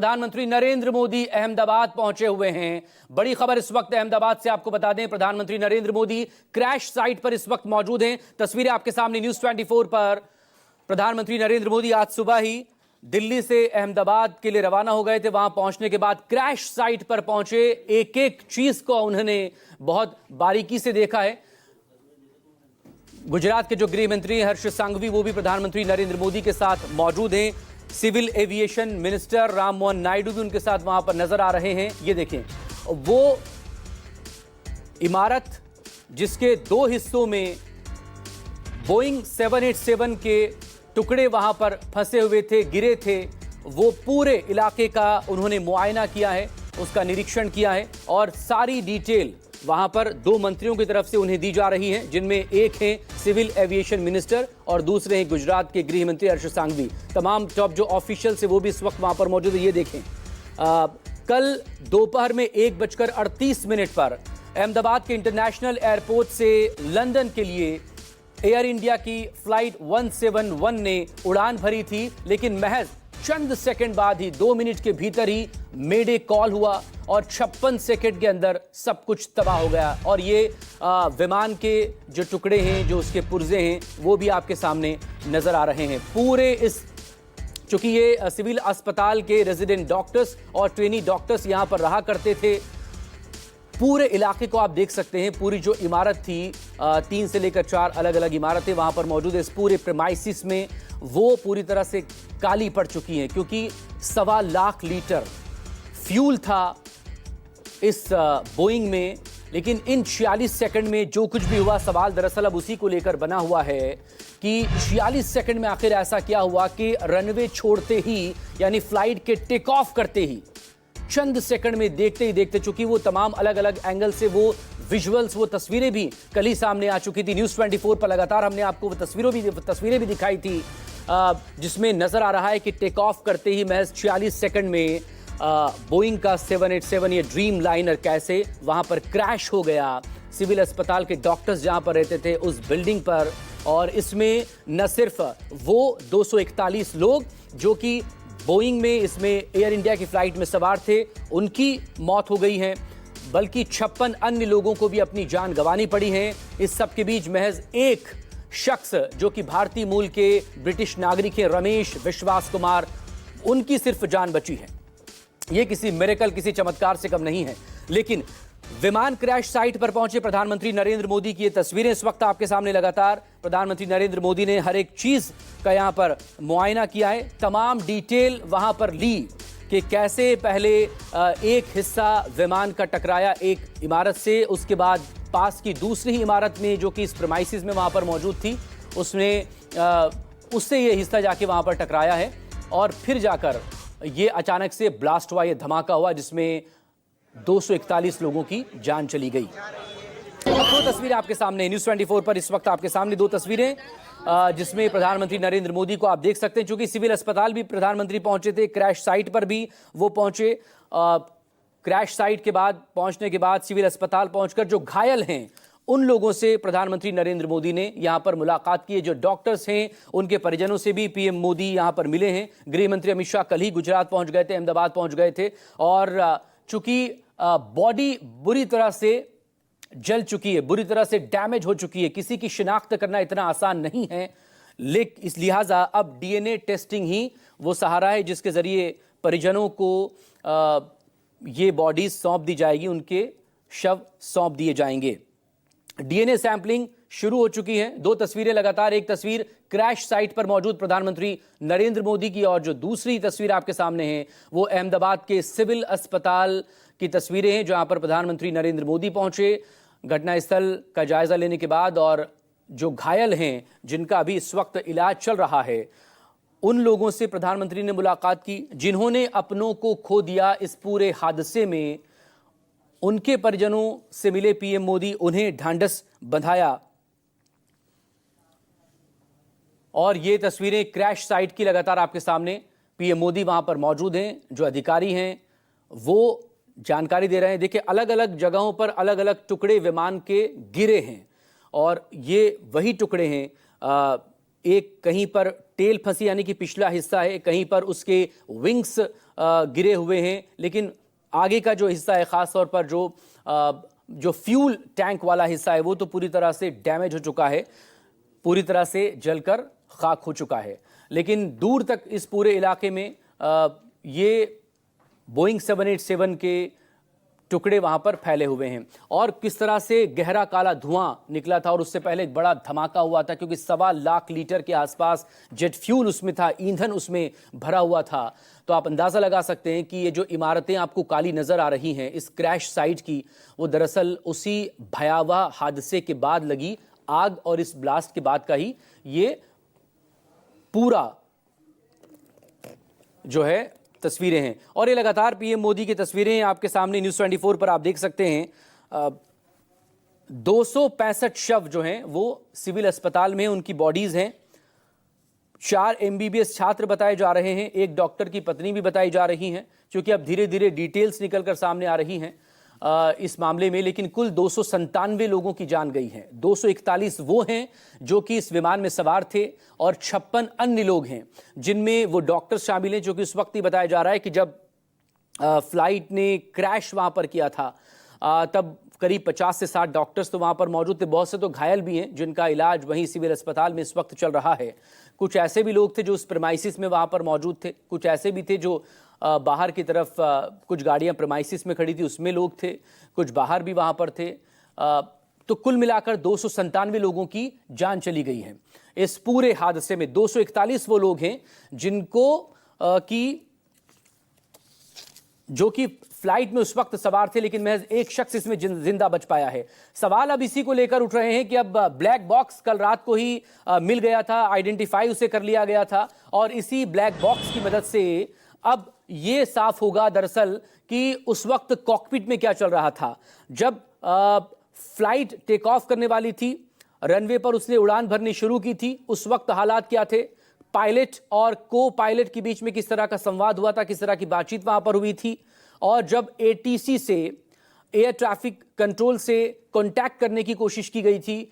प्रधानमंत्री नरेंद्र मोदी अहमदाबाद पहुंचे हुए हैं। बड़ी खबर इस वक्त अहमदाबाद से आपको बता दें, प्रधानमंत्री नरेंद्र मोदी क्रैश साइट पर इस वक्त मौजूद हैं। तस्वीरें आपके सामने न्यूज़ 24 पर। प्रधानमंत्री नरेंद्र मोदी आज सुबह ही दिल्ली से अहमदाबाद के लिए रवाना हो गए थे। वहां पहुंचने के बाद क्रैश साइट पर पहुंचे, एक एक चीज को उन्होंने बहुत बारीकी से देखा है। गुजरात के जो गृह मंत्री हर्ष सांघवी, वो भी प्रधानमंत्री नरेंद्र मोदी के साथ मौजूद हैं। Civil aviation minister Ram Mohan Naidu भी उनके साथ वहां पर नजर आ रहे हैं। ये देखें, वो इमारत जिसके दो हिस्सों में बोइंग 787 के टुकड़े वहां पर फंसे हुए थे, गिरे थे, वो पूरे इलाके का उन्होंने मुआयना किया है, उसका निरीक्षण किया है और सारी डिटेल वहां पर दो मंत्रियों की तरफ से उन्हें दी जा रही है, जिनमें एक है सिविल एविएशन मिनिस्टर और दूसरे हैं गुजरात के गृह मंत्री हर्ष सांघवी। तमाम टॉप जो ऑफिशियल्स है वो भी इस वक्त वहां पर मौजूद है। ये देखें, कल दोपहर में 1:38 पर अहमदाबाद के इंटरनेशनल एयरपोर्ट से लंदन के लिए एयर इंडिया की फ्लाइट 171 ने उड़ान भरी थी, लेकिन महज चंद सेकंड बाद ही 2 मिनट के भीतर ही मेडे कॉल हुआ और 56 सेकंड के अंदर सब कुछ तबाह हो गया। और ये विमान के जो टुकड़े हैं, जो उसके पुर्जे हैं, वो भी आपके सामने नजर आ रहे हैं। पूरे इस, चूंकि ये सिविल अस्पताल के रेजिडेंट डॉक्टर्स और ट्रेनी डॉक्टर्स यहां पर रहा करते थे, पूरे इलाके को आप देख सकते हैं। पूरी जो इमारत थी, 3 से लेकर 4 अलग अलग इमारतें वहां पर मौजूद है। इस पूरे प्रेमाइसिस में वो पूरी तरह से काली पड़ चुकी हैं, क्योंकि 1.25 लाख लीटर फ्यूल था इस बोइंग में। लेकिन इन 46 सेकंड में जो कुछ भी हुआ, सवाल दरअसल अब उसी को लेकर बना हुआ है कि 46 सेकंड में आखिर ऐसा क्या हुआ कि रनवे छोड़ते ही, यानी फ्लाइट के टेक ऑफ करते ही चंद सेकंड में, देखते ही देखते, चूंकि वो तमाम अलग अलग एंगल से वो विजुअल्स, वो तस्वीरें भी कल ही सामने आ चुकी थी। न्यूज़ 24 पर लगातार हमने आपको वो तस्वीरें भी दिखाई थी, जिसमें नजर आ रहा है कि टेक ऑफ करते ही महज 46 सेकंड में बोइंग का 787 ये ड्रीम लाइनर कैसे वहां पर क्रैश हो गया। सिविल अस्पताल के डॉक्टर्स जहां पर रहते थे उस बिल्डिंग पर, और इसमें न सिर्फ वो 241 लोग जो कि बोइंग में, इसमें एयर इंडिया की फ्लाइट में सवार थे, उनकी मौत हो गई है, बल्कि 56 अन्य लोगों को भी अपनी जान गंवानी पड़ी है। इस सब के बीच महज एक शख्स जो कि भारतीय मूल के ब्रिटिश नागरिक हैं, रमेश विश्वास कुमार, उनकी सिर्फ जान बची है। यह किसी मिरेकल, किसी चमत्कार से कम नहीं है। लेकिन विमान क्रैश साइट पर पहुंचे प्रधानमंत्री नरेंद्र मोदी की ये तस्वीरें इस वक्त आपके सामने। लगातार प्रधानमंत्री नरेंद्र मोदी ने हर एक चीज का यहां पर मुआयना किया है, तमाम डिटेल वहां पर ली कि कैसे पहले एक हिस्सा विमान का टकराया एक इमारत से, उसके बाद पास की दूसरी ही इमारत में जो कि इस प्रेमाइसिस में वहां पर मौजूद थी, उससे ये हिस्सा जाके वहां पर टकराया है और फिर जाकर ये अचानक से ब्लास्ट हुआ, ये धमाका हुआ, जिसमें 241 लोगों की जान चली गई। दो तस्वीरें आपके सामने न्यूज़ 24 पर इस वक्त आपके सामने, दो तस्वीरें जिसमें प्रधानमंत्री नरेंद्र मोदी को आप देख सकते हैं। चूंकि सिविल अस्पताल भी प्रधानमंत्री पहुंचे थे, क्रैश साइट पर भी वो पहुंचे। क्रैश साइट के बाद, पहुंचने के बाद सिविल अस्पताल पहुंचकर जो घायल हैं उन लोगों से प्रधानमंत्री नरेंद्र मोदी ने यहां पर मुलाकात की है। जो डॉक्टर्स हैं उनके परिजनों से भी पीएम मोदी यहां पर मिले हैं। गृह मंत्री अमित शाह कल ही गुजरात पहुंच गए थे, अहमदाबाद पहुंच गए थे, और चूंकि बॉडी बुरी तरह से जल चुकी है, बुरी तरह से डैमेज हो चुकी है, किसी की शिनाख्त करना इतना आसान नहीं है, लेकिन इस लिहाजा अब डीएनए टेस्टिंग ही वो सहारा है जिसके जरिए परिजनों को ये बॉडी सौंप दी जाएगी, उनके शव सौंप दिए जाएंगे। डीएनए सैंपलिंग शुरू हो चुकी है। दो तस्वीरें लगातार, एक तस्वीर क्रैश साइट पर मौजूद प्रधानमंत्री नरेंद्र मोदी की, और जो दूसरी तस्वीर आपके सामने है वो अहमदाबाद के सिविल अस्पताल की तस्वीरें हैं, जहां पर प्रधानमंत्री नरेंद्र मोदी पहुंचे घटनास्थल का जायजा लेने के बाद, और जो घायल हैं जिनका अभी इस वक्त इलाज चल रहा है, उन लोगों से प्रधानमंत्री ने मुलाकात की जिन्होंने अपनों को खो दिया इस पूरे हादसे में। उनके परिजनों से मिले पीएम मोदी, उन्हें ढांढस बंधाया। और ये तस्वीरें क्रैश साइट की लगातार आपके सामने, पीएम मोदी वहां पर मौजूद हैं, जो अधिकारी हैं वो जानकारी दे रहे हैं। देखिए, अलग अलग जगहों पर अलग अलग टुकड़े विमान के गिरे हैं, और ये वही टुकड़े हैं। एक कहीं पर टेल फंसी यानी कि पिछला हिस्सा है, कहीं पर उसके विंग्स गिरे हुए हैं, लेकिन आगे का जो हिस्सा है, खास तौर पर जो फ्यूल टैंक वाला हिस्सा है, वो तो पूरी तरह से डैमेज हो चुका है, पूरी तरह से जलकर खाक हो चुका है। लेकिन दूर तक इस पूरे इलाके में ये बोइंग 787 के टुकड़े वहां पर फैले हुए हैं और किस तरह से गहरा काला धुआं निकला था। और उससे पहले एक बड़ा धमाका हुआ था क्योंकि 1.25 लाख लीटर के आसपास जेट फ्यूल उसमें था, ईंधन उसमें भरा हुआ था। तो आप अंदाजा लगा सकते हैं कि ये जो इमारतें आपको काली नजर आ रही हैं इस क्रैश साइट की, वो दरअसल उसी भयावह हादसे के बाद लगी आग और इस ब्लास्ट के बाद का ही ये पूरा जो है तस्वीरें हैं। और ये लगातार पीएम मोदी की तस्वीरें आपके सामने न्यूज़ 24 पर आप देख सकते हैं। 265 शव जो हैं वो सिविल अस्पताल में उनकी बॉडीज हैं। 4 MBBS छात्र बताए जा रहे हैं, एक डॉक्टर की पत्नी भी बताई जा रही हैं, क्योंकि अब धीरे धीरे डिटेल्स निकलकर सामने आ रही हैं इस मामले में। लेकिन कुल 297 लोगों की जान गई है। 241 वो हैं जो कि इस विमान में सवार थे और 56 अन्य लोग हैं जिनमें वो डॉक्टर शामिल हैं, जो कि उस वक्त ही बताया जा रहा है कि जब फ्लाइट ने क्रैश वहां पर किया था तब करीब 50 से 60 डॉक्टर्स तो वहां पर मौजूद थे। बहुत से तो घायल भी हैं जिनका इलाज वहीं सिविल अस्पताल में इस वक्त चल रहा है। कुछ ऐसे भी लोग थे जो उस प्रेमाइसिस में वहां पर मौजूद थे, कुछ ऐसे भी थे जो बाहर की तरफ कुछ गाड़ियां प्रेमाइसिस में खड़ी थी उसमें लोग थे, कुछ बाहर भी वहां पर थे। तो कुल मिलाकर 297 लोगों की जान चली गई है इस पूरे हादसे में। 241 वो लोग हैं जिनको जो कि फ्लाइट में उस वक्त सवार थे, लेकिन महज एक शख्स इसमें जिंदा बच पाया है। सवाल अब इसी को लेकर उठ रहे हैं कि अब ब्लैक बॉक्स कल रात को ही मिल गया था, आइडेंटिफाई उसे कर लिया गया था और इसी ब्लैक बॉक्स की मदद से अब ये साफ होगा दरअसल कि उस वक्त कॉकपिट में क्या चल रहा था। जब फ्लाइट टेक ऑफ करने वाली थी, रनवे पर उसने उड़ान भरनी शुरू की थी, उस वक्त हालात क्या थे, पायलट और को पायलट के बीच में किस तरह का संवाद हुआ था, किस तरह की बातचीत वहां पर हुई थी। और जब ATC से, एयर ट्रैफिक कंट्रोल से कांटेक्ट करने की कोशिश की गई थी